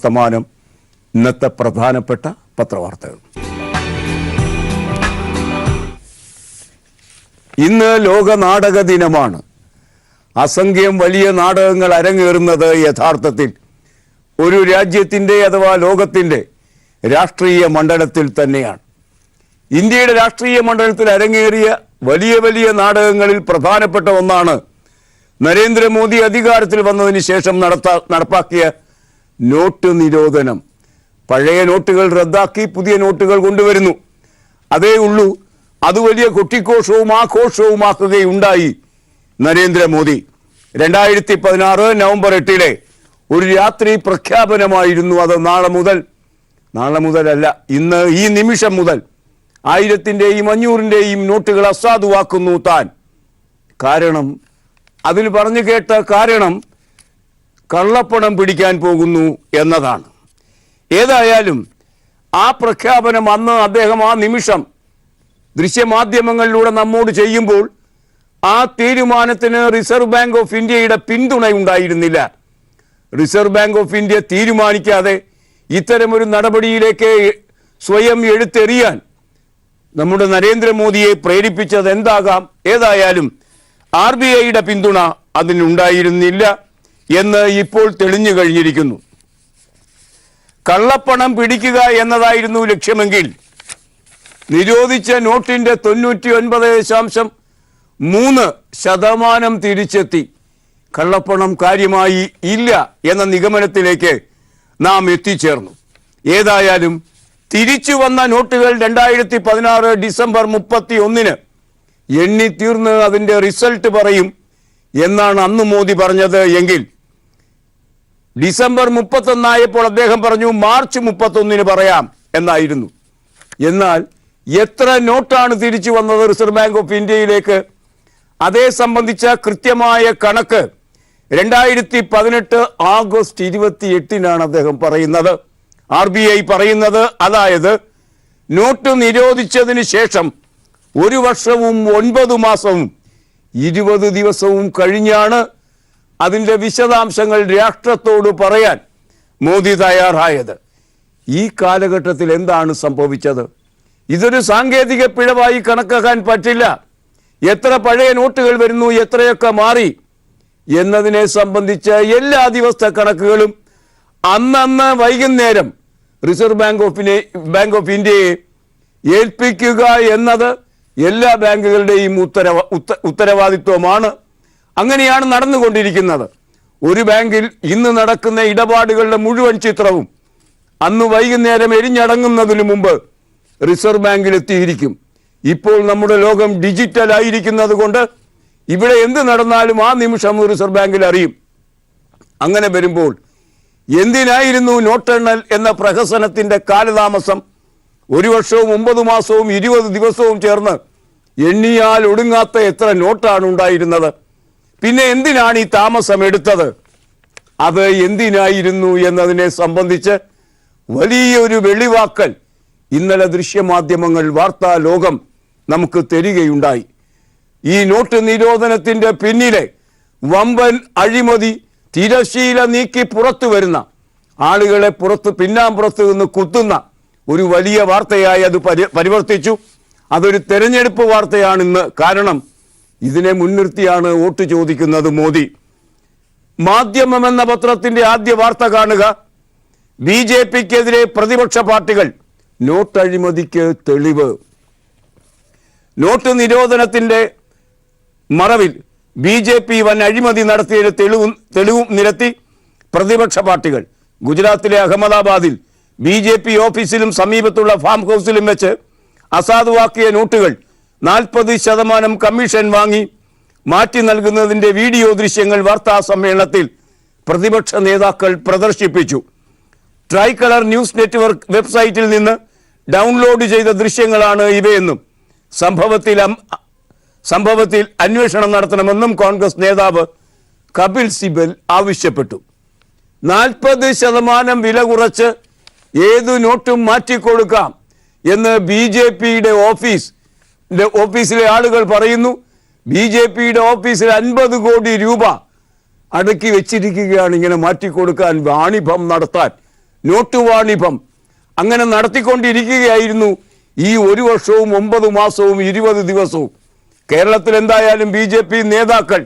വർത്തമാനം. ഇന്നത്തെ പ്രധാനപ്പെട്ട പത്രവാർത്തകൾ. ഇന്ന് ലോക നാടക ദിനമാണ്. അസംഖ്യം വലിയ നാടകങ്ങൾ അരങ്ങേറുന്നത് യഥാർത്ഥത്തിൽ ഒരു രാജ്യത്തിൻ്റെ അഥവാ ലോകത്തിൻ്റെ രാഷ്ട്രീയ മണ്ഡലത്തിൽ തന്നെയാണ്. ഇന്ത്യയുടെ രാഷ്ട്രീയ മണ്ഡലത്തിൽ അരങ്ങേറിയ വലിയ വലിയ നാടകങ്ങളിൽ പ്രധാനപ്പെട്ട ഒന്നാണ് നരേന്ദ്രമോദി അധികാരത്തിൽ വന്നതിന് ശേഷം നടപ്പാക്കിയ നോട്ട് നിരോധനം. പഴയ നോട്ടുകൾ റദ്ദാക്കി പുതിയ നോട്ടുകൾ കൊണ്ടുവരുന്നു. അതേ ഉള്ളൂ. അത് വലിയ കൊട്ടിഘോഷവും ആഘോഷവുമാക്കുകയുണ്ടായി നരേന്ദ്രമോദി. 2016 നവംബർ 8 ഒരു രാത്രി പ്രഖ്യാപനമായിരുന്നു അത്. നാളെ മുതലല്ല, ഇന്ന് ഈ നിമിഷം മുതൽ 1000-ന്റെയും 500-ന്റെയും നോട്ടുകൾ അസാധുവാക്കുന്നു താൻ. കാരണം അതിൽ പറഞ്ഞു കേട്ട കാരണം കള്ളപ്പണം പിടിക്കാൻ പോകുന്നു എന്നതാണ്. ഏതായാലും ആ പ്രഖ്യാപനം അന്ന് അദ്ദേഹം ആ നിമിഷം ദൃശ്യമാധ്യമങ്ങളിലൂടെ നമ്മോട് ചെയ്യുമ്പോൾ ആ തീരുമാനത്തിന് റിസർവ് ബാങ്ക് ഓഫ് ഇന്ത്യയുടെ പിന്തുണയുണ്ടായിരുന്നില്ല. റിസർവ് ബാങ്ക് ഓഫ് ഇന്ത്യ തീരുമാനിക്കാതെ ഇത്തരമൊരു നടപടിയിലേക്ക് സ്വയം എടുത്തെറിയാൻ നമ്മുടെ നരേന്ദ്രമോദിയെ പ്രേരിപ്പിച്ചത് എന്താകാം? ഏതായാലും RBIയുടെ പിന്തുണ അതിനുണ്ടായിരുന്നില്ല എന്ന് ഇപ്പോൾ തെളിഞ്ഞു കഴിഞ്ഞിരിക്കുന്നു. കള്ളപ്പണം പിടിക്കുക എന്നതായിരുന്നു ലക്ഷ്യമെങ്കിൽ നിരോധിച്ച നോട്ടിന്റെ 99.3% തിരിച്ചെത്തി. കള്ളപ്പണം കാര്യമായി ഇല്ല എന്ന നിഗമനത്തിലേക്ക് നാം എത്തിച്ചേർന്നു. ഏതായാലും തിരിച്ചു വന്ന നോട്ടുകൾ 2016 ഡിസംബർ 31 എണ്ണിത്തീർന്ന് അതിൻ്റെ റിസൾട്ട് പറയും എന്നാണ് അന്ന് മോദി പറഞ്ഞത്. എങ്കിൽ ഡിസംബർ 31 അദ്ദേഹം പറഞ്ഞു മാർച്ച് 31 പറയാം എന്നായിരുന്നു. എന്നാൽ എത്ര നോട്ടാണ് തിരിച്ചു വന്നത് റിസർവ് ബാങ്ക് ഓഫ് ഇന്ത്യയിലേക്ക്? അതേ സംബന്ധിച്ച കൃത്യമായ കണക്ക് 2018 ആഗസ്റ്റ് 28 അദ്ദേഹം പറയുന്നത്, RBI പറയുന്നത്. അതായത് നോട്ട് നിരോധിച്ചതിന് ശേഷം 1 വർഷവും 9 മാസവും 20 ദിവസവും കഴിഞ്ഞാണ് അതിൻ്റെ വിശദാംശങ്ങൾ രാഷ്ട്രത്തോട് പറയാൻ മോദി തയ്യാറായത്. ഈ കാലഘട്ടത്തിൽ എന്താണ് സംഭവിച്ചത്? ഇതൊരു സാങ്കേതിക പിഴവായി കണക്കാക്കാൻ പറ്റില്ല. എത്ര പഴയ നോട്ടുകൾ വരുന്നു, എത്രയൊക്കെ മാറി എന്നതിനെ സംബന്ധിച്ച എല്ലാ ദിവസത്തെ കണക്കുകളും അന്നന്ന് വൈകുന്നേരം റിസർവ് ബാങ്ക് ഓഫ് ഇന്ത്യയെ ഏൽപ്പിക്കുക എന്നത് എല്ലാ ബാങ്കുകളുടെയും ഉത്തരവാദിത്വമാണ്. അങ്ങനെയാണ് നടന്നുകൊണ്ടിരിക്കുന്നത്. ഒരു ബാങ്കിൽ ഇന്ന് നടക്കുന്ന ഇടപാടുകളുടെ മുഴുവൻ ചിത്രവും അന്ന് വൈകുന്നേരം എരിഞ്ഞടങ്ങുന്നതിന് മുമ്പ് റിസർവ് ബാങ്കിൽ എത്തിയിരിക്കും. ഇപ്പോൾ നമ്മുടെ ലോകം ഡിജിറ്റൽ ആയിരിക്കുന്നത് കൊണ്ട് ഇവിടെ എന്ത് നടന്നാലും ആ നിമിഷം റിസർവ് ബാങ്കിൽ അറിയും. അങ്ങനെ വരുമ്പോൾ എന്തിനായിരുന്നു നോട്ടെണ്ണൽ എന്ന പ്രഹസനത്തിൻ്റെ കാലതാമസം? 1 വർഷവും 9 മാസവും 20 ദിവസവും ചേർന്ന് എണ്ണിയാൽ ഒടുങ്ങാത്ത എത്ര നോട്ടാണ് ഉണ്ടായിരുന്നത്? പിന്നെ എന്തിനാണ് ഈ താമസം എടുത്തത്? അത് എന്തിനായിരുന്നു എന്നതിനെ സംബന്ധിച്ച് വലിയൊരു വെളിവാക്കൽ ഇന്നലെ ദൃശ്യമാധ്യമങ്ങൾ, വാർത്താ ലോകം നമുക്ക് തരികയുണ്ടായി. ഈ നോട്ട് നിരോധനത്തിൻ്റെ പിന്നിലെ വമ്പൻ അഴിമതി തിരശീല നീക്കി പുറത്തു വരുന്ന ആളുകളെ പിന്നാമ്പുറത്ത് നിന്ന് കുത്തുന്ന ഒരു വലിയ വാർത്തയായി അത് പരിവർത്തിച്ചു. അതൊരു തെരഞ്ഞെടുപ്പ് വാർത്തയാണ് ഇന്ന്. കാരണം ഇതിനെ മുൻനിർത്തിയാണ് വോട്ട് ചോദിക്കുന്നത് മോദി. മാധ്യമം എന്ന പത്രത്തിൻ്റെ ആദ്യ വാർത്ത കാണുക. BJPക്കെതിരെ പ്രതിപക്ഷ പാർട്ടികൾ, നോട്ട് അഴിമതിക്ക് തെളിവ്. നോട്ട് നിരോധനത്തിൻ്റെ മറവിൽ BJP വൻ അഴിമതി നടത്തിയതിന് തെളിവും നിരത്തി പ്രതിപക്ഷ പാർട്ടികൾ. ഗുജറാത്തിലെ അഹമ്മദാബാദിൽ BJP ഓഫീസിലും സമീപത്തുള്ള ഫാം ഹൗസിലും വെച്ച് അസാധുവാക്കിയ നോട്ടുകൾ 40% കമ്മീഷൻ വാങ്ങി മാറ്റി നൽകുന്നതിൻ്റെ വീഡിയോ ദൃശ്യങ്ങൾ വാർത്താ സമ്മേളനത്തിൽ പ്രതിപക്ഷ നേതാക്കൾ പ്രദർശിപ്പിച്ചു. ട്രൈ കളർ ന്യൂസ് നെറ്റ്വർക്ക് വെബ്സൈറ്റിൽ നിന്ന് ഡൗൺലോഡ് ചെയ്ത ദൃശ്യങ്ങളാണ് ഇവയെന്നും സംഭവത്തിൽ അന്വേഷണം നടത്തണമെന്നും കോൺഗ്രസ് നേതാവ് കപിൽ സിബൽ ആവശ്യപ്പെട്ടു. 40% വില കുറച്ച് ഏതു നോട്ടും മാറ്റിക്കൊടുക്കാം എന്ന് BJPയുടെ ഓഫീസിലെ ആളുകൾ പറയുന്നു. BJPയുടെ ഓഫീസിൽ 50 കോടി രൂപ അടക്കി വെച്ചിരിക്കുകയാണ് ഇങ്ങനെ മാറ്റിക്കൊടുക്കാൻ, വാണിഭം നടത്താൻ നോട്ട് വാണിഭം അങ്ങനെ നടത്തിക്കൊണ്ടിരിക്കുകയായിരുന്നു ഈ 1 വർഷവും 9 മാസവും 20 ദിവസവും. കേരളത്തിൽ എന്തായാലും BJP നേതാക്കൾ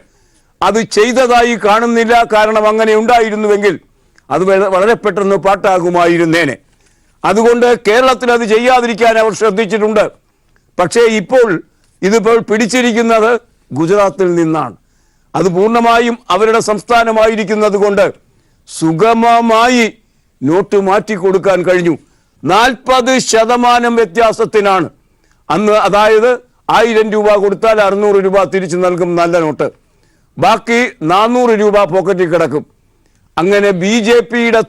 അത് ചെയ്തതായി കാണുന്നില്ല. കാരണം അങ്ങനെ ഉണ്ടായിരുന്നുവെങ്കിൽ അത് വളരെ പെട്ടെന്ന് പാട്ടാകുമായിരുന്നേനെ. അതുകൊണ്ട് കേരളത്തിൽ അത് ചെയ്യാതിരിക്കാൻ അവർ ശ്രദ്ധിച്ചിട്ടുണ്ട്. പക്ഷേ ഇതിപ്പോൾ പിടിച്ചിരിക്കുന്നത് ഗുജറാത്തിൽ നിന്നാണ്. അത് പൂർണ്ണമായും അവരുടെ സംസ്ഥാനമായിരിക്കുന്നത് കൊണ്ട് സുഗമമായി നോട്ട് മാറ്റിക്കൊടുക്കാൻ കഴിഞ്ഞു. 40% വ്യത്യാസത്തിനാണ് അന്ന്. അതായത് 1000 രൂപ കൊടുത്താൽ 600 രൂപ തിരിച്ചു നൽകും നല്ല നോട്ട്. ബാക്കി 400 രൂപ പോക്കറ്റിൽ കിടക്കും. അങ്ങനെ BJPയുടെ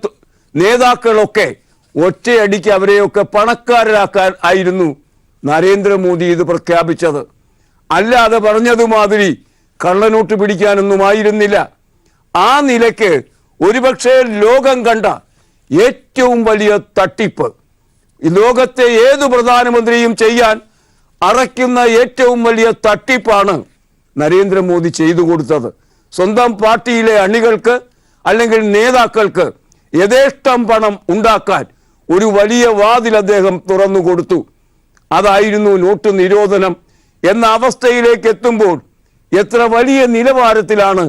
നേതാക്കളൊക്കെ ഒറ്റയടിക്ക് അവരെയൊക്കെ പണക്കാരാക്കാൻ ആയിരുന്നു നരേന്ദ്രമോദി ഇത് പ്രഖ്യാപിച്ചത്. അല്ലാതെ പറഞ്ഞതുമാതിരി കള്ളനോട്ട് പിടിക്കാനൊന്നും ആയിരുന്നില്ല. ആ നിലയ്ക്ക് ഒരുപക്ഷെ ലോകം കണ്ട ഏറ്റവും വലിയ തട്ടിപ്പ്, ലോകത്തെ ഏതു പ്രധാനമന്ത്രിയും ചെയ്യാൻ അറയ്ക്കുന്ന ഏറ്റവും വലിയ തട്ടിപ്പാണ് നരേന്ദ്രമോദി ചെയ്തു കൊടുത്തത്. സ്വന്തം പാർട്ടിയിലെ അണികൾക്ക് അല്ലെങ്കിൽ നേതാക്കൾക്ക് യഥേഷ്ടം പണം ഉണ്ടാക്കാൻ ഒരു വലിയ വാതിൽ അദ്ദേഹം തുറന്നു കൊടുത്തു. അതായിരുന്നു നോട്ട് നിരോധനം എന്ന അവസ്ഥയിലേക്ക് എത്തുമ്പോൾ എത്ര വലിയ നിലവാരത്തിലാണ്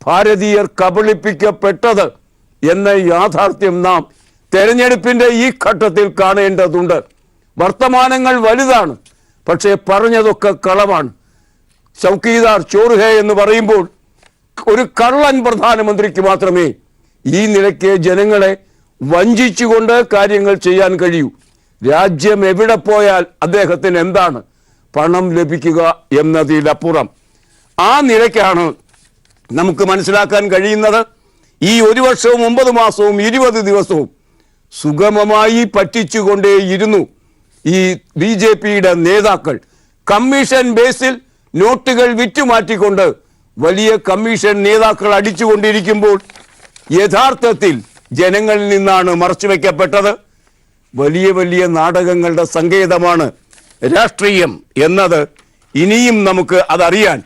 ഭാരതീയർ കബളിപ്പിക്കപ്പെട്ടത് എന്ന യാഥാർത്ഥ്യം നാം തെരഞ്ഞെടുപ്പിന്റെ ഈ ഘട്ടത്തിൽ കാണേണ്ടതുണ്ട്. വർത്തമാനങ്ങൾ വലുതാണ്, പക്ഷേ പറഞ്ഞതൊക്കെ കളവാണ്. ചൗക്കീദാർ ചോർ ഹേ എന്ന് പറയുമ്പോൾ ഒരു കള്ളൻ പ്രധാനമന്ത്രിക്ക് മാത്രമേ ഈ നിലയ്ക്ക് ജനങ്ങളെ വഞ്ചിച്ചുകൊണ്ട് കാര്യങ്ങൾ ചെയ്യാൻ കഴിയൂ. രാജ്യം എവിടെ പോയാൽ അദ്ദേഹത്തിന് എന്താണ് പണം ലഭിക്കുക എന്നതിലപ്പുറം. ആ നിലയ്ക്കാണ് നമുക്ക് മനസ്സിലാക്കാൻ കഴിയുന്നത് ഈ 1 വർഷവും 9 മാസവും 20 ദിവസവും സുഗമമായി പറ്റിച്ചുകൊണ്ടേയിരുന്നു ഈ BJPയുടെ നേതാക്കൾ. കമ്മീഷൻ ബേസിൽ നോട്ടുകൾ വിറ്റുമാറ്റിക്കൊണ്ട് വലിയ കമ്മീഷൻ നേതാക്കൾ അടിച്ചുകൊണ്ടിരിക്കുമ്പോൾ യഥാർത്ഥത്തിൽ ജനങ്ങളിൽ നിന്നാണ് മറച്ചുവെക്കപ്പെട്ടത്. വലിയ വലിയ നാടകങ്ങളുടെ സങ്കേതമാണ് രാഷ്ട്രീയം എന്നത് ഇനിയും നമുക്ക് അതറിയാൻ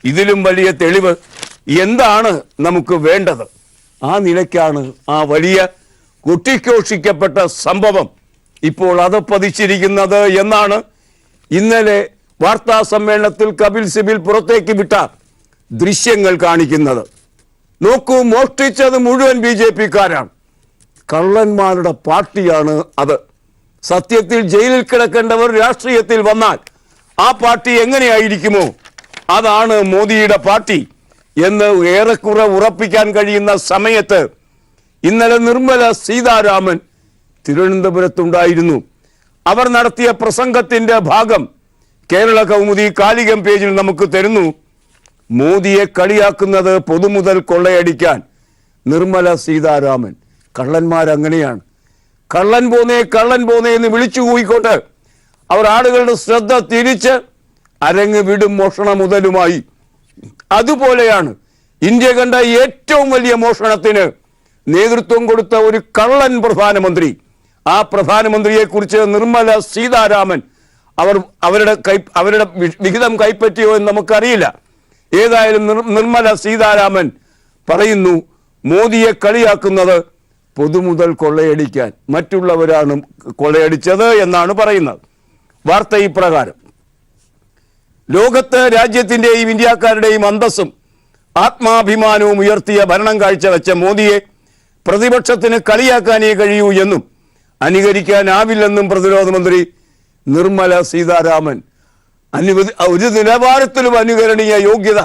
ഇതിലും വലിയ തെളിവ് എന്താണ് നമുക്ക് വേണ്ടത്? ആ നിലയ്ക്കാണ് ആ വലിയ കൊട്ടിഘോഷിക്കപ്പെട്ട സംഭവം ഇപ്പോൾ അധപ്പതിച്ചിരിക്കുന്നത് എന്നാണ് ഇന്നലെ വാർത്താ സമ്മേളനത്തിൽ കപിൽ സിബൽ പുറത്തേക്ക് വിട്ട ദൃശ്യങ്ങൾ കാണിക്കുന്നത്. നോക്കൂ, മോഷ്ടിച്ചത് മുഴുവൻ BJPക്കാരാണ്. കള്ളന്മാരുടെ പാർട്ടിയാണ് അത്. സത്യത്തിൽ ജയിലിൽ കിടക്കേണ്ടവർ രാഷ്ട്രീയത്തിൽ വന്നാൽ ആ പാർട്ടി എങ്ങനെയായിരിക്കുമോ അതാണ് മോദിയുടെ പാർട്ടി എന്ന് ഏറെക്കുറെ ഉറപ്പിക്കാൻ കഴിയുന്ന സമയത്ത് ഇന്നലെ നിർമ്മല സീതാരാമൻ തിരുവനന്തപുരത്തുണ്ടായിരുന്നു. അവർ നടത്തിയ പ്രസംഗത്തിന്റെ ഭാഗം കേരള കൗമുദി കാലികം പേജിൽ നമുക്ക് തരുന്നു. മോദിയെ കളിയാക്കുന്നത് പൊതുമുതൽ കൊള്ളയടിക്കാൻ നിർമ്മല സീതാരാമൻ. കള്ളന്മാരങ്ങനെയാണ്. കള്ളൻ പോന്നേ എന്ന് വിളിച്ചു കൂയിക്കൊണ്ട് അവർ ആളുകളുടെ ശ്രദ്ധ തിരിച്ച് അരങ്ങ് വിടും മോഷണ മുതലുമായി. അതുപോലെയാണ് ഇന്ത്യ കണ്ട ഏറ്റവും വലിയ മോഷണത്തിന് നേതൃത്വം കൊടുത്ത ഒരു കള്ളൻ പ്രധാനമന്ത്രി. ആ പ്രധാനമന്ത്രിയെ കുറിച്ച് നിർമ്മല സീതാരാമൻ അവരുടെ വിഹിതം കൈപ്പറ്റിയോ എന്ന് നമുക്കറിയില്ല. ഏതായാലും നിർമ്മല സീതാരാമൻ പറയുന്നു, മോദിയെ കളിയാക്കുന്നത് പൊതുമുതൽ കൊള്ളയടിക്കാൻ, മറ്റുള്ളവരാണ് കൊള്ളയടിച്ചത് എന്നാണ് പറയുന്നത്. വാർത്ത ഇപ്രകാരം: ലോകത്ത് രാജ്യത്തിന്റെയും ഇന്ത്യക്കാരുടെയും അന്തസ്സും ആത്മാഭിമാനവും ഉയർത്തിയ ഭരണം കാഴ്ചവെച്ച മോദിയെ പ്രതിപക്ഷത്തിന് കളിയാക്കാനേ കഴിയൂ എന്നും അനുകരിക്കാനാവില്ലെന്നും പ്രതിരോധ മന്ത്രി നിർമ്മല സീതാരാമൻ. ഒരു നിലവാരത്തിലും അനുകരണീയ യോഗ്യത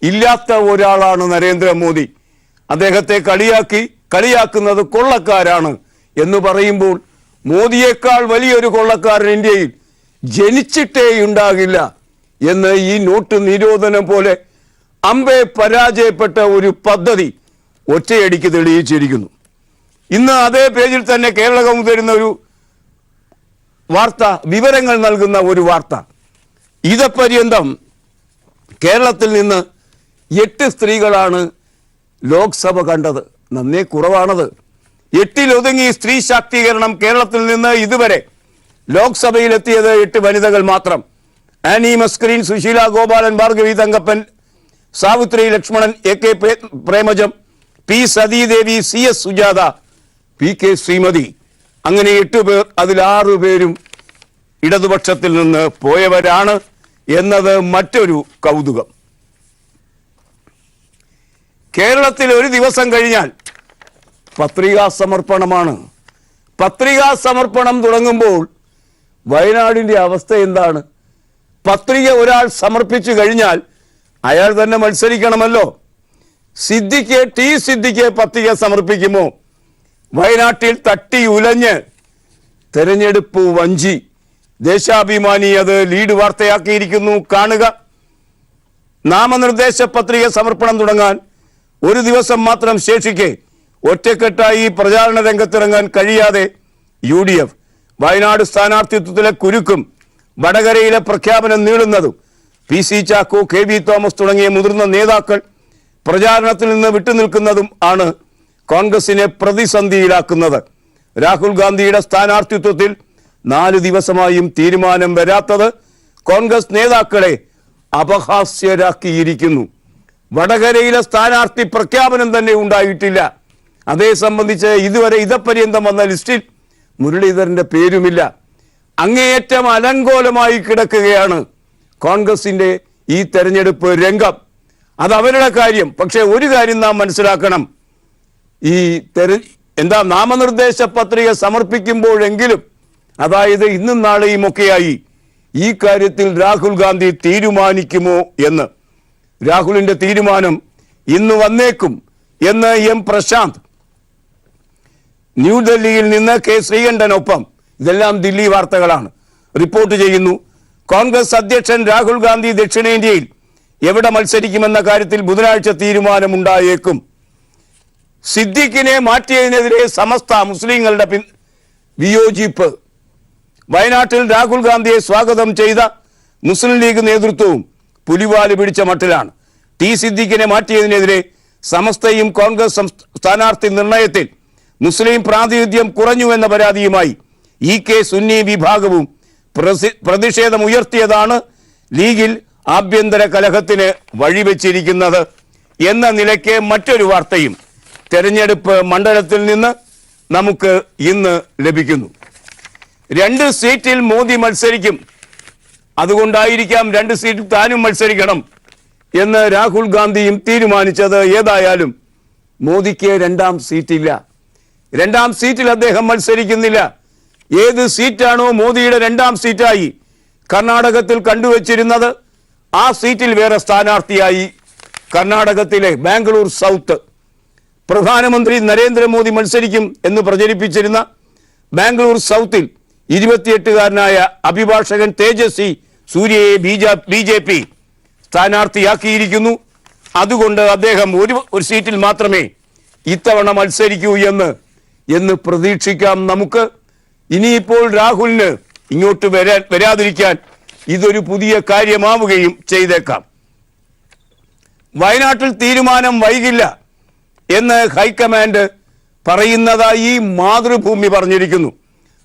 ഇല്ലാത്ത ഒരാളാണ് നരേന്ദ്രമോദി. അദ്ദേഹത്തെ കളിയാക്കുന്നത് കൊള്ളക്കാരാണ് എന്ന് പറയുമ്പോൾ മോദിയേക്കാൾ വലിയൊരു കൊള്ളക്കാരൻ ഇന്ത്യയിൽ ജനിച്ചിട്ടേ ഉണ്ടാകില്ല എന്ന് ഈ നോട്ട് നിരോധനം പോലെ അമ്പെ പരാജയപ്പെട്ട ഒരു പദ്ധതി ഒറ്റയടിക്ക് തെളിയിച്ചിരിക്കുന്നു. ഇന്ന് അതേ പേജിൽ തന്നെ കേരള കൗമുദി തരുന്ന ഒരു വാർത്ത, വിവരങ്ങൾ നൽകുന്ന ഒരു വാർത്ത. ഇതപര്യന്തം കേരളത്തിൽ നിന്ന് 8 സ്ത്രീകളാണ് ലോക്സഭ കണ്ടത്. നന്നേ കുറവാണത്. 8 സ്ത്രീ ശാക്തീകരണം കേരളത്തിൽ നിന്ന് ഇതുവരെ ലോക്സഭയിലെത്തിയത് 8 വനിതകൾ മാത്രം. Annie Mascarene, Susheela Gopalan, Bhargavi Thankappan, Savithri Lakshmanan, AK Premajam, P Sathidevi, CS Sujatha, PK Sreemathi, അങ്ങനെ 8 പേർ, അതിൽ 6 പേരും ഇടതുപക്ഷത്തിൽ നിന്ന് പോയവരാണ് എന്നത് മറ്റൊരു കൗതുകം. കേരളത്തിൽ ഒരു ദിവസം കഴിഞ്ഞാൽ പത്രികാ സമർപ്പണമാണ്. പത്രികാ സമർപ്പണം തുടങ്ങുമ്പോൾ വയനാടിൻ്റെ അവസ്ഥ എന്താണ്? പത്രിക ഒരാൾ സമർപ്പിച്ചു കഴിഞ്ഞാൽ അയാൾ തന്നെ മത്സരിക്കണമല്ലോ. സിദ്ദിഖ് പത്രിക സമർപ്പിക്കുമോ? വയനാട്ടിൽ തട്ടി ഉലഞ്ഞ് തെരഞ്ഞെടുപ്പ് വഞ്ചി. ദേശാഭിമാനി അത് ലീഡ് വാർത്തയാക്കിയിരിക്കുന്നു. കാണുക. നാമനിർദ്ദേശ പത്രിക സമർപ്പണം തുടങ്ങാൻ ഒരു ദിവസം മാത്രം ശേഷിക്കെ ഒറ്റക്കെട്ടായി പ്രചാരണ രംഗത്തിറങ്ങാൻ കഴിയാതെ UDF. വയനാട് സ്ഥാനാർത്ഥിത്വത്തിലെ കുരുക്കും വടകരയിലെ പ്രഖ്യാപനം നീളുന്നതും PC ചാക്കോ, KB തോമസ് തുടങ്ങിയ മുതിർന്ന നേതാക്കൾ പ്രചാരണത്തിൽ നിന്ന് വിട്ടുനിൽക്കുന്നതും ആണ് കോൺഗ്രസിനെ പ്രതിസന്ധിയിലാക്കുന്നത്. രാഹുൽ ഗാന്ധിയുടെ സ്ഥാനാർത്ഥിത്വത്തിൽ 4 ദിവസമായും തീരുമാനം വരാത്തത് കോൺഗ്രസ് നേതാക്കളെ അപഹാസ്യരാക്കിയിരിക്കുന്നു. വടകരയിലെ സ്ഥാനാർത്ഥി പ്രഖ്യാപനം തന്നെ ഉണ്ടായിട്ടില്ല. അതേ സംബന്ധിച്ച് ഇതുവരെ ഇതപര്യന്തം വന്ന ലിസ്റ്റിൽ മുരളീധരന്റെ പേരുമില്ല. അങ്ങേയറ്റം അലങ്കോലമായി കിടക്കുകയാണ് കോൺഗ്രസിന്റെ ഈ തെരഞ്ഞെടുപ്പ് രംഗം. അത് അവരുടെ കാര്യം. പക്ഷെ ഒരു കാര്യം നാം മനസ്സിലാക്കണം. ഈ നാമനിർദ്ദേശ പത്രിക സമർപ്പിക്കുമ്പോഴെങ്കിലും, അതായത് ഇന്നും നാളെയും ഒക്കെയായി, ഈ കാര്യത്തിൽ രാഹുൽ ഗാന്ധി തീരുമാനിക്കുമോ എന്ന്. രാഹുലിന്റെ തീരുമാനം ഇന്ന് വന്നേക്കും എന്ന് M പ്രശാന്ത് ന്യൂഡൽഹിയിൽ നിന്ന് K ശ്രീകണ്ഠനൊപ്പം, ഇതെല്ലാം ദില്ലി വാർത്തകളാണ്, റിപ്പോർട്ട് ചെയ്യുന്നു. കോൺഗ്രസ് അധ്യക്ഷൻ രാഹുൽ ഗാന്ധി ദക്ഷിണേന്ത്യയിൽ എവിടെ മത്സരിക്കുമെന്ന കാര്യത്തിൽ ബുധനാഴ്ച തീരുമാനമുണ്ടായേക്കും. സിദ്ദിഖിനെ മാറ്റിയതിനെതിരെ സമസ്ത മുസ്ലിങ്ങളുടെ വിയോജിപ്പ്. വയനാട്ടിൽ രാഹുൽ ഗാന്ധിയെ സ്വാഗതം ചെയ്ത മുസ്ലിം ലീഗ് നേതൃത്വവും പുലിവാല് പിടിച്ച മട്ടിലാണ്. സിദ്ദിഖിനെ മാറ്റിയതിനെതിരെ സമസ്തയും കോൺഗ്രസ് സ്ഥാനാർത്ഥി നിർണയത്തിൽ മുസ്ലിം പ്രാതിനിധ്യം കുറഞ്ഞുവെന്ന പരാതിയുമായി EK സുന്നി വിഭാഗവും പ്രതിഷേധമുയർത്തിയതാണ് ലീഗിൽ ആഭ്യന്തര കലഹത്തിന് വഴിവെച്ചിരിക്കുന്നത് എന്ന നിലയ്ക്ക് മറ്റൊരു വാർത്തയും തെരഞ്ഞെടുപ്പ് മണ്ഡലത്തിൽ നിന്ന് നമുക്ക് ഇന്ന് ലഭിക്കുന്നു. 2 സീറ്റിൽ മോദി മത്സരിക്കും, അതുകൊണ്ടായിരിക്കാം 2 സീറ്റിൽ താനും മത്സരിക്കണം എന്ന് രാഹുൽ ഗാന്ധിയും തീരുമാനിച്ചത്. ഏതായാലും മോദിക്ക് 2ാം സീറ്റില്ല. 2ാം സീറ്റിൽ അദ്ദേഹം മത്സരിക്കുന്നില്ല. ഏത് സീറ്റാണോ മോദിയുടെ 2ാം സീറ്റായി കർണാടകത്തിൽ കണ്ടുവച്ചിരുന്നത്, ആ സീറ്റിൽ വേറെ സ്ഥാനാർത്ഥിയായി കർണാടകത്തിലെ ബാംഗ്ലൂർ സൗത്ത് പ്രധാനമന്ത്രി നരേന്ദ്രമോദി മത്സരിക്കും എന്ന് പ്രചരിപ്പിച്ചിരുന്ന ബാംഗ്ലൂർ സൗത്തിൽ 28-കാരനായ അഭിഭാഷകൻ തേജസ്വി സൂര്യയെ BJP സ്ഥാനാർത്ഥിയാക്കിയിരിക്കുന്നു. അതുകൊണ്ട് അദ്ദേഹം ഒരു സീറ്റിൽ മാത്രമേ ഇത്തവണ മത്സരിക്കൂ എന്ന് പ്രതീക്ഷിക്കാം നമുക്ക്. ഇനിയിപ്പോൾ രാഹുലിന് ഇങ്ങോട്ട് വരാതിരിക്കാൻ ഇതൊരു പുതിയ കാര്യമാവുകയും ചെയ്തേക്കാം. വയനാട്ടിൽ തീരുമാനം വൈകില്ല എന്ന് ഹൈക്കമാൻഡ് പറയുന്നതായി മാതൃഭൂമി പറഞ്ഞിരിക്കുന്നു.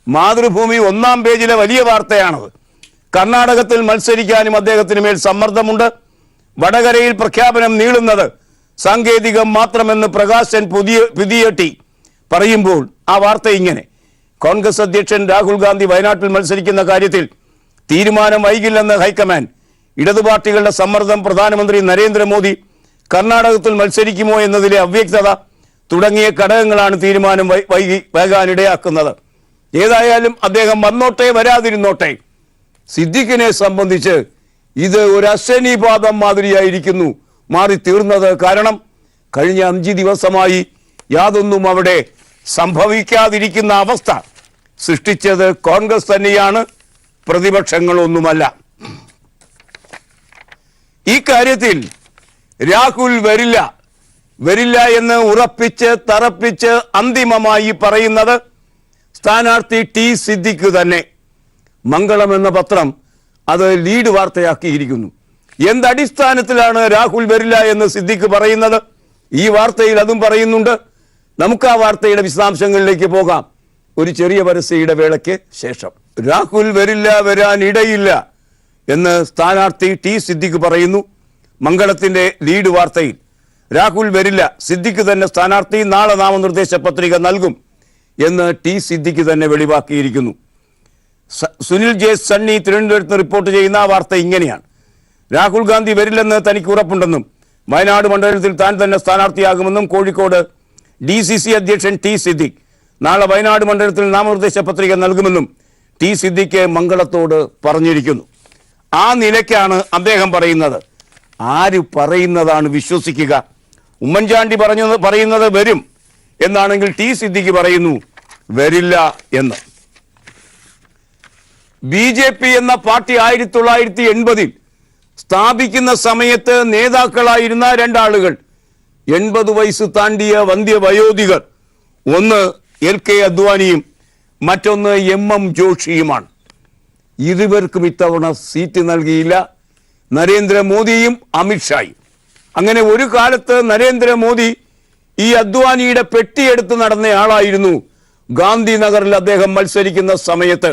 മാതൃഭൂമി 1-ാം പേജിലെ വലിയ വാർത്തയാണത്. കർണാടകത്തിൽ മത്സരിക്കാനും അദ്ദേഹത്തിന് മേൽ സമ്മർദ്ദമുണ്ട്. വടകരയിൽ പ്രഖ്യാപനം നീളുന്നത് സാങ്കേതികം മാത്രമെന്ന് പ്രകാശൻ പുതിയട്ടി പറയുമ്പോൾ ആ വാർത്ത ഇങ്ങനെ: കോൺഗ്രസ് അധ്യക്ഷൻ രാഹുൽ ഗാന്ധി വയനാട്ടിൽ മത്സരിക്കുന്ന കാര്യത്തിൽ തീരുമാനം വൈകില്ലെന്ന് ഹൈക്കമാൻഡ്. ഇടതുപാർട്ടികളുടെ സമ്മർദ്ദം, പ്രധാനമന്ത്രി നരേന്ദ്രമോദി കർണാടകത്തിൽ മത്സരിക്കുമോ എന്നതിലെ അവ്യക്തത തുടങ്ങിയ ഘടകങ്ങളാണ് തീരുമാനം വൈകാനിടയാക്കുന്നത്. ഏതായാലും അദ്ദേഹം വന്നോട്ടെ വരാതിരുന്നോട്ടെ, സിദ്ദിഖിനെ സംബന്ധിച്ച് ഇത് ഒരു അശ്വനീപാതം മാതിരിയായിരിക്കുന്നു മാറി തീർന്നത്. കാരണം കഴിഞ്ഞ 5 ദിവസമായി യാതൊന്നും അവിടെ സംഭവിക്കാതിരിക്കുന്ന അവസ്ഥ സൃഷ്ടിച്ചത് കോൺഗ്രസ് തന്നെയാണ്, പ്രതിപക്ഷങ്ങളൊന്നുമല്ല. ഈ കാര്യത്തിൽ രാഹുൽ വരില്ല എന്ന് ഉറപ്പിച്ച് തറപ്പിച്ച് അന്തിമമായി പറയുന്നത് സ്ഥാനാർത്ഥി സിദ്ദിഖ് തന്നെ. മംഗളം എന്ന പത്രം അത് ലീഡ് വാർത്തയാക്കിയിരിക്കുന്നു. എന്തടിസ്ഥാനത്തിലാണ് രാഹുൽ വരില്ല എന്ന് സിദ്ദിഖ് പറയുന്നത്? ഈ വാർത്തയിൽ അതും പറയുന്നുണ്ട്. നമുക്ക് ആ വാർത്തയുടെ വിശദാംശങ്ങളിലേക്ക് പോകാം ഒരു ചെറിയ പരസ്യയുടെ വേളയ്ക്ക് ശേഷം. രാഹുൽ വരാനിടയില്ല എന്ന് സ്ഥാനാർത്ഥി സിദ്ദിഖ് പറയുന്നു. മംഗളത്തിന്റെ ലീഡ് വാർത്തയിൽ രാഹുൽ വരില്ല, സിദ്ദിഖ് തന്നെ സ്ഥാനാർത്ഥി, നാളെ നാമനിർദ്ദേശ പത്രിക നൽകും എന്ന് ടി സിദ്ദിഖ് തന്നെ വെളിവാക്കിയിരിക്കുന്നു. സുനിൽ ജെ സണ്ണി തിരുവനന്തപുരത്ത് റിപ്പോർട്ട് ചെയ്യുന്ന ആ വാർത്ത ഇങ്ങനെയാണ്: രാഹുൽ ഗാന്ധി വരില്ലെന്ന് തനിക്ക് ഉറപ്പുണ്ടെന്നും വയനാട് മണ്ഡലത്തിൽ താൻ തന്നെ സ്ഥാനാർത്ഥിയാകുമെന്നും കോഴിക്കോട് DCC അധ്യക്ഷൻ ടി സിദ്ദിഖ് നാളെ വയനാട് മണ്ഡലത്തിൽ നാമനിർദ്ദേശ പത്രിക നൽകുമെന്നും ടി സിദ്ദിഖ് മംഗളത്തോട് പറഞ്ഞിരിക്കുന്നു. ആ നിലയ്ക്കാണ് അദ്ദേഹം പറയുന്നത്. ആര് പറയുന്നതാണ് വിശ്വസിക്കുക? ഉമ്മൻചാണ്ടി പറയുന്നത് വരും എന്നാണെങ്കിൽ ടി സിദ്ദിഖ് പറയുന്നു വരില്ല എന്ന്. BJP എന്ന പാർട്ടി 1980 സ്ഥാപിക്കുന്ന സമയത്ത് നേതാക്കളായിരുന്ന രണ്ടാളുകൾ 80 വയസ്സ് താണ്ടിയ വന്ധ്യവയോധികർ, ഒന്ന് LK അദ്വാനിയും മറ്റൊന്ന് MM ജോഷിയുമാണ്. ഇരുവർക്കും ഇത്തവണ സീറ്റ് നൽകിയില്ല, നരേന്ദ്രമോദിയും അമിത്ഷായും. അങ്ങനെ ഒരു കാലത്ത് നരേന്ദ്രമോദി ഈ അദ്വാനിയുടെ പെട്ടിയെടുത്ത് നടന്നയാളായിരുന്നു. ഗാന്ധിനഗറിൽ അദ്ദേഹം മത്സരിക്കുന്ന സമയത്ത്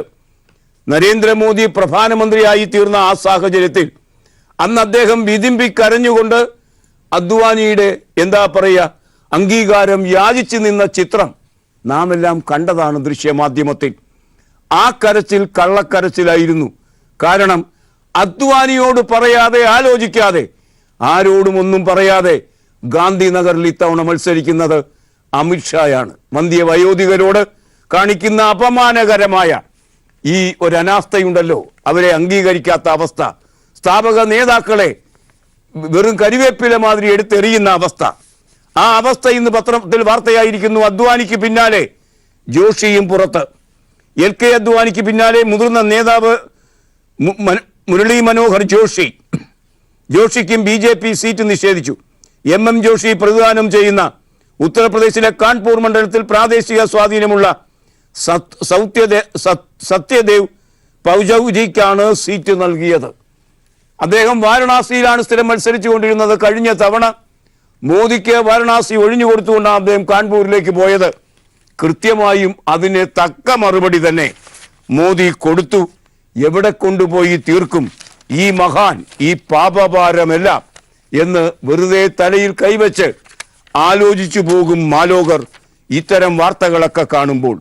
നരേന്ദ്രമോദി പ്രധാനമന്ത്രിയായി തീർന്ന ആ സാഹചര്യത്തിൽ അന്ന് അദ്ദേഹം വിതിമ്പി കരഞ്ഞുകൊണ്ട് അദ്വാനിയുടെ അംഗീകാരം യാചിച്ചു നിന്ന ചിത്രം നാം എല്ലാം കണ്ടതാണ് ദൃശ്യമാധ്യമത്തിൽ. ആ കരച്ചിൽ കള്ളക്കരച്ചിലായിരുന്നു. കാരണം അദ്വാനിയോട് പറയാതെ, ആലോചിക്കാതെ, ആരോടും ഒന്നും പറയാതെ ഗാന്ധിനഗറിൽ ഇത്തവണ മത്സരിക്കുന്നത് അമിത്ഷായാണ്. വന്ധ്യവയോധികരോട് കാണിക്കുന്ന അപമാനകരമായ ഈ ഒരു അനാസ്ഥയുണ്ടല്ലോ, അവരെ അംഗീകരിക്കാത്ത അവസ്ഥ, സ്ഥാപക നേതാക്കളെ വെറും കരിവേപ്പില മാതിരി എടുത്തെറിയുന്ന അവസ്ഥ, ആ അവസ്ഥ ഇന്ന് പത്രത്തിൽ വാർത്തയായിരിക്കുന്നു. അദ്വാനിക്ക് പിന്നാലെ ജോഷിയും പുറത്ത്. LK അദ്വാനിക്ക് പിന്നാലെ മുതിർന്ന നേതാവ് മുരളി മനോഹർ ജോഷിക്കും BJP സീറ്റ് നിഷേധിച്ചു. MM ജോഷി പ്രതിദാനം ചെയ്യുന്ന ഉത്തർപ്രദേശിലെ കാൺപൂർ മണ്ഡലത്തിൽ പ്രാദേശിക സ്വാധീനമുള്ള സത്യദേവ് പൗജൌജിക്കാണ് സീറ്റ് നൽകിയത്. അദ്ദേഹം വാരണാസിയിലാണ് സ്ഥിരം മത്സരിച്ചു കൊണ്ടിരുന്നത്. കഴിഞ്ഞ തവണ മോദിക്ക് വാരണാസി ഒഴിഞ്ഞുകൊടുത്തുകൊണ്ടാണ് അദ്ദേഹം കാൺപൂരിലേക്ക് പോയത്. കൃത്യമായും അതിന് തക്ക മറുപടി തന്നെ മോദി കൊടുത്തു. എവിടെ കൊണ്ടുപോയി തീർക്കും ഈ മഹാൻ ഈ പാപഭാരമെല്ലാം എന്ന് വെറുതെ തലയിൽ കൈവച്ച് ആലോചിച്ചു പോകും മാലോകർ ഇത്തരം വാർത്തകളൊക്കെ കാണുമ്പോൾ.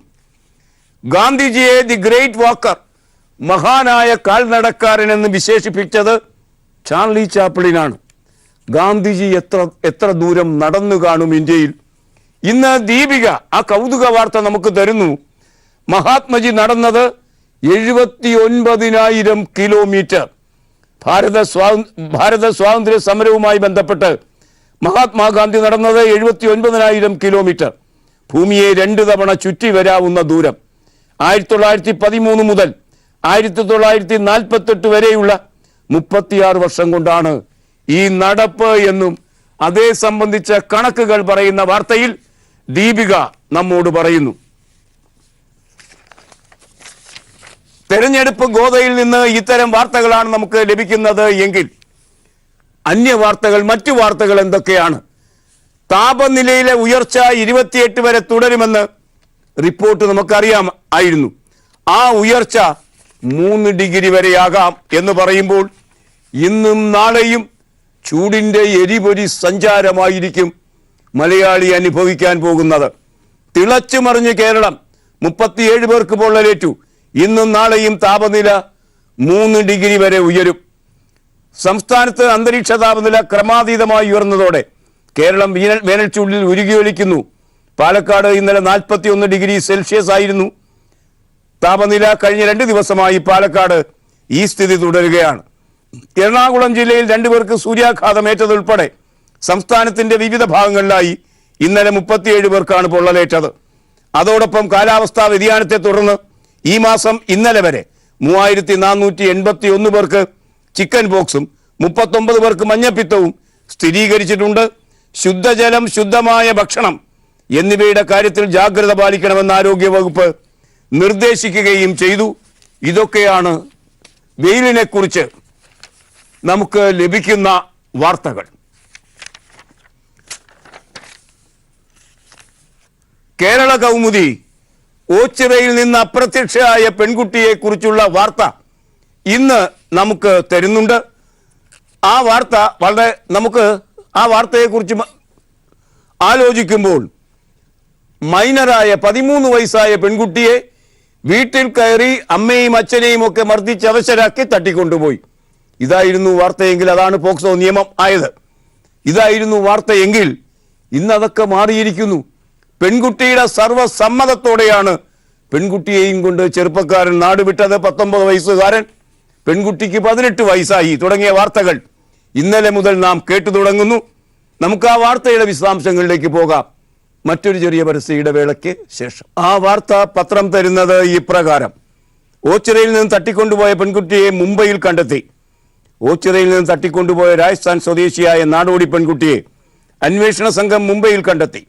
ഗാന്ധിജിയെ ദി ഗ്രേറ്റ് വാക്കർ, മഹാനായ കാൽനടക്കാരൻ എന്ന് വിശേഷിപ്പിച്ചത് ചാർലി ചാപ്ലിനാണ്. ഗാന്ധിജി എത്ര ദൂരം നടന്നു കാണും ഇന്ത്യയിൽ? ഇന്ന് ദീപിക ആ കൗതുക വാർത്ത നമുക്ക് തരുന്നു. മഹാത്മജി നടന്നത് 79,000 കിലോമീറ്റർ. ഭാരത സ്വാതന്ത്ര്യ സമരവുമായി ബന്ധപ്പെട്ട് മഹാത്മാഗാന്ധി നടന്നത് 79,000 കിലോമീറ്റർ. ഭൂമിയെ 2 തവണ ചുറ്റി വരാവുന്ന ദൂരം. 1913 മുതൽ 1948 വരെയുള്ള 36 വർഷം കൊണ്ടാണ് ഈ നടപ്പ് എന്നും അതേ സംബന്ധിച്ച കണക്കുകൾ പറയുന്ന വാർത്തയിൽ ദീപിക നമ്മോട് പറയുന്നു. തെരഞ്ഞെടുപ്പ് ഗോതയിൽ നിന്ന് ഇത്തരം വാർത്തകളാണ് നമുക്ക് ലഭിക്കുന്നത് എങ്കിൽ മറ്റു വാർത്തകൾ എന്തൊക്കെയാണ്? താപനിലയിലെ ഉയർച്ച 28 വരെ തുടരുമെന്ന് റിപ്പോർട്ട് നമുക്കറിയാം ആയിരുന്നു. ആ ഉയർച്ച 3 ഡിഗ്രി വരെയാകാം എന്ന് പറയുമ്പോൾ ഇന്നും നാളെയും ചൂടിൻ്റെ എരിപൊരി സഞ്ചാരമായിരിക്കും മലയാളി അനുഭവിക്കാൻ പോകുന്നത്. തിളച്ചു മറിഞ്ഞ് കേരളം 37 പേർക്ക് പൊള്ളലേറ്റു. ഇന്നും നാളെയും താപനില 3 ഡിഗ്രി വരെ ഉയരും. സംസ്ഥാനത്ത് അന്തരീക്ഷ താപനില ക്രമാതീതമായി ഉയർന്നതോടെ കേരളം വേനൽ ചൂടിൽ ഉരുകിയൊലിക്കുന്നു. പാലക്കാട് ഇന്നലെ 41 ഡിഗ്രി സെൽഷ്യസ് ആയിരുന്നു താപനില. കഴിഞ്ഞ 2 ദിവസമായി പാലക്കാട് ഈ സ്ഥിതി തുടരുകയാണ്. എറണാകുളം ജില്ലയിൽ 2 പേർക്ക് സൂര്യാഘാതമേറ്റതുൾപ്പെടെ സംസ്ഥാനത്തിന്റെ വിവിധ ഭാഗങ്ങളിലായി ഇന്നലെ 37 പേർക്കാണ് പൊള്ളലേറ്റത്. അതോടൊപ്പം കാലാവസ്ഥാ വ്യതിയാനത്തെ തുടർന്ന് ഈ മാസം ഇന്നലെ വരെ 3481 പേർക്ക് ചിക്കൻ പോക്സും 39 പേർക്ക് മഞ്ഞപ്പിത്തവും സ്ഥിരീകരിച്ചിട്ടുണ്ട്. ശുദ്ധജലം, ശുദ്ധമായ ഭക്ഷണം എന്നിവയുടെ കാര്യത്തിൽ ജാഗ്രത പാലിക്കണമെന്ന് ആരോഗ്യവകുപ്പ് നിർദ്ദേശിക്കുകയും ചെയ്തു. ഇതൊക്കെയാണ് വെയിലിനെ കുറിച്ച് നമുക്ക് ലഭിക്കുന്ന വാർത്തകൾ. കേരള കൗമുദി ഓച്ചിറയിൽ നിന്ന് അപ്രത്യക്ഷയായ പെൺകുട്ടിയെ കുറിച്ചുള്ള വാർത്ത ഇന്ന് നമുക്ക് തരുന്നുണ്ട്. ആ വാർത്തയെക്കുറിച്ച് ആലോചിക്കുമ്പോൾ മൈനറായ 13 വയസ്സായ പെൺകുട്ടിയെ വീട്ടിൽ കയറി അമ്മയും അച്ഛനെയും ഒക്കെ മർദ്ദിച്ച് അവശരാക്കി തട്ടിക്കൊണ്ടുപോയി. ഇതായിരുന്നു വാർത്തയെങ്കിൽ അതാണ് പോക്സോ നിയമം ആയത്. ഇതായിരുന്നു വാർത്തയെങ്കിൽ ഇന്നതൊക്കെ മാറിയിരിക്കുന്നു. പെൺകുട്ടിയുടെ സർവ്വസമ്മതത്തോടെയാണ് പെൺകുട്ടിയെയും കൊണ്ട് ചെറുപ്പക്കാരൻ നാടുവിട്ടത്. 19 വയസ്സുകാരൻ, പെൺകുട്ടിക്ക് 18 വയസ്സായി തുടങ്ങിയ വാർത്തകൾ ഇന്നലെ മുതൽ നാം കേട്ടു തുടങ്ങുന്നു. നമുക്ക് ആ വാർത്തയുടെ വിശദാംശങ്ങളിലേക്ക് പോകാം മറ്റൊരു ചെറിയ പരസ്യ ഇടവേളയ്ക്ക് ശേഷം. ആ വാർത്ത പത്രം തരുന്നത് ഇപ്രകാരം: ഓച്ചിറയിൽ നിന്ന് തട്ടിക്കൊണ്ടുപോയ പെൺകുട്ടിയെ മുംബൈയിൽ കണ്ടെത്തി. ഓച്ചിറയിൽ നിന്ന് തട്ടിക്കൊണ്ടുപോയ രാജസ്ഥാൻ സ്വദേശിയായ നാടോടി പെൺകുട്ടിയെ അന്വേഷണ സംഘം മുംബൈയിൽ കണ്ടെത്തി.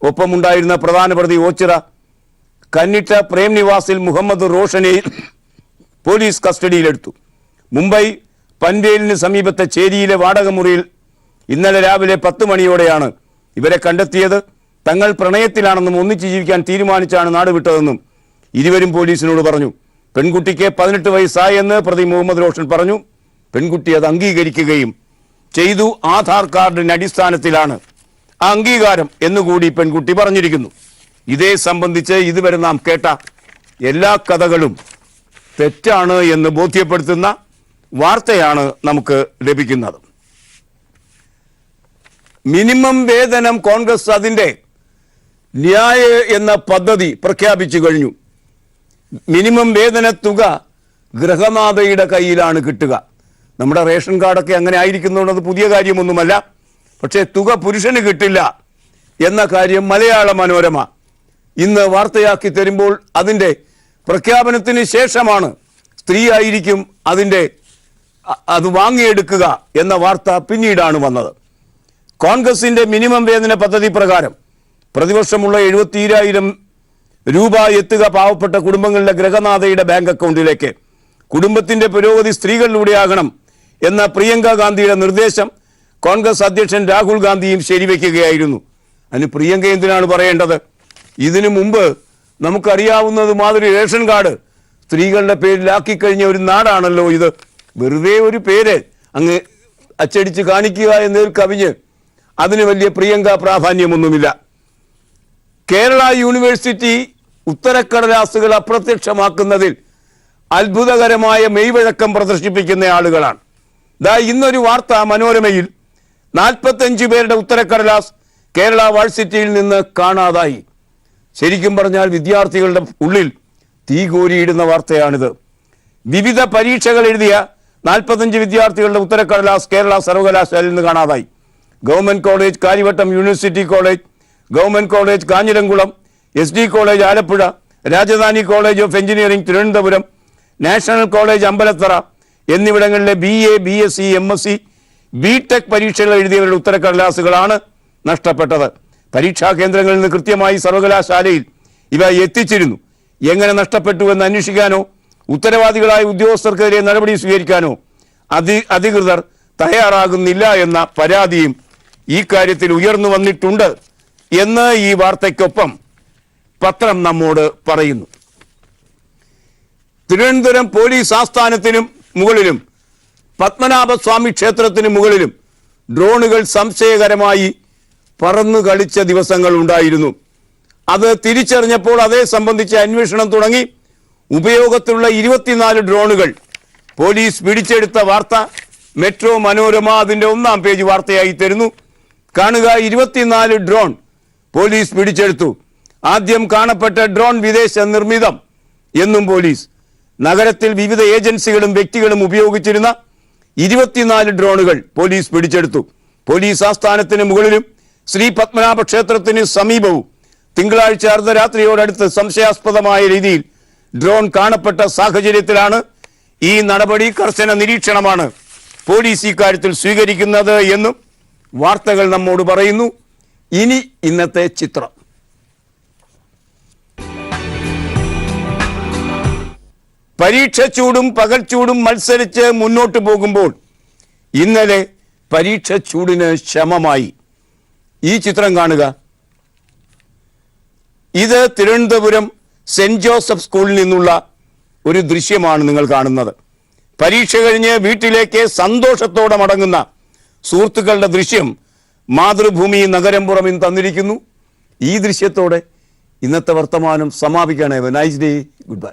ഒപ്പമുണ്ടായിരുന്ന പ്രധാന പ്രതി ഓച്ചിറ കന്നിട്ട പ്രേം നിവാസിൽ മുഹമ്മദ് റോഷനെ പോലീസ് കസ്റ്റഡിയിലെടുത്തു. മുംബൈ പൻവേലിന് സമീപത്തെ ചേരിയിലെ വാടകമുറിയിൽ ഇന്നലെ രാവിലെ 10 മണിയോടെയാണ് ഇവരെ കണ്ടെത്തിയത്. തങ്ങൾ പ്രണയത്തിലാണെന്നും ഒന്നിച്ച് ജീവിക്കാൻ തീരുമാനിച്ചാണ് നാടുവിട്ടതെന്നും ഇരുവരും പോലീസിനോട് പറഞ്ഞു. പെൺകുട്ടിക്ക് 18 വയസ്സായെന്ന് പ്രതി മുഹമ്മദ് റോഷൻ പറഞ്ഞു. പെൺകുട്ടി അത് അംഗീകരിക്കുകയും ചെയ്തു. ആധാർ കാർഡിന്റെ അടിസ്ഥാനത്തിലാണ് ആ അംഗീകാരം എന്നുകൂടി പെൺകുട്ടി പറഞ്ഞിരിക്കുന്നു. ഇതേ സംബന്ധിച്ച് ഇതുവരെ നാം കേട്ട എല്ലാ കഥകളും തെറ്റാണ് എന്ന് ബോധ്യപ്പെടുത്തുന്ന വാർത്തയാണ് നമുക്ക് ലഭിക്കുന്നത്. മിനിമം വേതനം കോൺഗ്രസ് അതിൻ്റെ ന്യായ എന്ന പദ്ധതി പ്രഖ്യാപിച്ചു കഴിഞ്ഞു. മിനിമം വേതന തുക ഗൃഹനാഥയുടെ കയ്യിലാണ് കിട്ടുക. നമ്മുടെ റേഷൻ കാർഡൊക്കെ അങ്ങനെ ആയിരിക്കുന്നുള്ളത് പുതിയ കാര്യമൊന്നുമല്ല. പക്ഷേ തുക പുരുഷന് കിട്ടില്ല എന്ന കാര്യം മലയാള മനോരമ ഇന്ന് വാർത്തയാക്കി തരുമ്പോൾ അതിൻ്റെ പ്രഖ്യാപനത്തിന് ശേഷമാണ് സ്ത്രീ ആയിരിക്കും അത് വാങ്ങിയെടുക്കുക എന്ന വാർത്ത പിന്നീടാണ് വന്നത്. കോൺഗ്രസിന്റെ മിനിമം വേതന പദ്ധതി പ്രകാരം പ്രതിവർഷമുള്ള 72,000 രൂപ എത്തുക പാവപ്പെട്ട കുടുംബങ്ങളുടെ ഗൃഹനാഥയുടെ ബാങ്ക് അക്കൗണ്ടിലേക്ക്. കുടുംബത്തിന്റെ പുരോഗതി സ്ത്രീകളിലൂടെയാകണം എന്ന പ്രിയങ്ക ഗാന്ധിയുടെ നിർദ്ദേശം കോൺഗ്രസ് അധ്യക്ഷൻ രാഹുൽ ഗാന്ധിയും ശരിവെക്കുകയായിരുന്നു. അതിന് പ്രിയങ്ക എന്തിനാണ് പറയേണ്ടത്? ഇതിനു മുമ്പ് നമുക്കറിയാവുന്നത് മാതിരി റേഷൻ കാർഡ് സ്ത്രീകളുടെ പേരിലാക്കി കഴിഞ്ഞ ഒരു നാടാണല്ലോ ഇത്. വെറുതെ ഒരു പേര് അങ്ങ് അച്ചടിച്ച് കാണിക്കുക എന്നതിൽ കവിഞ്ഞ് അതിന് വലിയ പ്രിയങ്ക പ്രാധാന്യമൊന്നുമില്ല. കേരള യൂണിവേഴ്സിറ്റി ഉത്തരക്കടലാസുകൾ അപ്രത്യക്ഷമാക്കുന്നതിൽ അത്ഭുതകരമായ മെയ്വഴക്കം പ്രദർശിപ്പിക്കുന്ന ആളുകളാണ്. ഇന്നൊരു വാർത്ത മനോരമയിൽ 45 പേരുടെ ഉത്തരക്കടലാസ് കേരള യൂണിവേഴ്സിറ്റിയിൽ നിന്ന് കാണാതായി. ശരിക്കും പറഞ്ഞാൽ വിദ്യാർത്ഥികളുടെ ഉള്ളിൽ തീ കോരിയിടുന്ന വാർത്തയാണിത്. വിവിധ പരീക്ഷകൾ എഴുതിയ 45 വിദ്യാർത്ഥികളുടെ ഉത്തരക്കടലാസ് കേരള സർവകലാശാലയിൽ നിന്ന് കാണാതായി. Government college Karyavattom, university college, government college Kanjiramkulam, SD college Alappuzha, Rajadhani college of engineering Thiruvananthapuram, national college Ambalathara എന്നിവിടങ്ങളിലെ BA, BSc, MSc, BTech പരീക്ഷകൾ എഴുതിയവരുടെ ഉത്തരക്കടലാസുകളാണ് നഷ്ടപ്പെട്ടത്. പരീക്ഷാ കേന്ദ്രങ്ങളിൽ നിന്ന് കൃത്യമായി സർവകലാശാലയിൽ ഇവ എത്തിച്ചിരുന്നു. എങ്ങനെ നഷ്ടപ്പെട്ടു എന്ന് അന്വേഷിക്കാനോ ഉത്തരവാദികളായ ഉദ്യോഗസ്ഥർക്കെതിരെ നടപടി സ്വീകരിക്കാനോ അധികൃതർ തയ്യാറാകുന്നില്ല എന്ന പരാതിയും ഈ കാര്യത്തിൽ ഉയർന്നു വന്നിട്ടുണ്ട് എന്ന് ഈ വാർത്തയ്ക്കൊപ്പം പത്രം നമ്മോട് പറയുന്നു. തിരുവനന്തപുരം പോലീസ് ആസ്ഥാനത്തിനും മുകളിലും പത്മനാഭസ്വാമി ക്ഷേത്രത്തിന് മുകളിലും ഡ്രോണുകൾ സംശയകരമായി പറന്നു കളിച്ച ദിവസങ്ങൾ ഉണ്ടായിരുന്നു. അത് തിരിച്ചറിഞ്ഞപ്പോൾ അതേ സംബന്ധിച്ച് അന്വേഷണം തുടങ്ങി. ഉപയോഗത്തിലുള്ള 24 ഡ്രോണുകൾ പോലീസ് പിടിച്ചെടുത്ത വാർത്ത മെട്രോ മനോരമ അതിൻ്റെ 1-ാം പേജ് വാർത്തയായി തരുന്നു. കാണുക, 24 ഡ്രോൺ പോലീസ് പിടിച്ചെടുത്തു. ആദ്യം കാണപ്പെട്ട ഡ്രോൺ വിദേശ നിർമ്മിതം എന്നും പോലീസ്. നഗരത്തിൽ വിവിധ ഏജൻസികളും വ്യക്തികളും ഉപയോഗിച്ചിരുന്ന 24 ഡ്രോണുകൾ പോലീസ് പിടിച്ചെടുത്തു. പോലീസ് ആസ്ഥാനത്തിന് മുകളിലും ശ്രീ പത്മനാഭ ക്ഷേത്രത്തിന് സമീപവും തിങ്കളാഴ്ച അർദ്ധരാത്രിയോടടുത്ത് സംശയാസ്പദമായ രീതിയിൽ ഡ്രോൺ കാണപ്പെട്ട സാഹചര്യത്തിലാണ് ഈ നടപടി. കർശന നിരീക്ഷണമാണ് പോലീസ് ഇക്കാര്യത്തിൽ സ്വീകരിക്കുന്നത് എന്നും വാർത്തകൾ നമ്മോട് പറയുന്നു. ഇനി ഇന്നത്തെ ചിത്രം. പരീക്ഷച്ചൂടും പകൽച്ചൂടും മത്സരിച്ച് മുന്നോട്ട് പോകുമ്പോൾ ഇന്നലെ പരീക്ഷച്ചൂടിന് ശമമായി. ഈ ചിത്രം കാണുക. ഇത് തിരുവനന്തപുരം സെന്റ് ജോസഫ് സ്കൂളിൽ നിന്നുള്ള ഒരു ദൃശ്യമാണ് നിങ്ങൾ കാണുന്നത്. പരീക്ഷ കഴിഞ്ഞ് വീട്ടിലേക്ക് സന്തോഷത്തോടെ മടങ്ങുന്ന സുഹൃത്തുക്കളുടെ ദൃശ്യം മാതൃഭൂമി നഗരംപുറം തന്നിരിക്കുന്നു. ഈ ദൃശ്യത്തോടെ ഇന്നത്തെ വർത്തമാനം സമാപിക്കുകയാണ്. Nice day, good bye.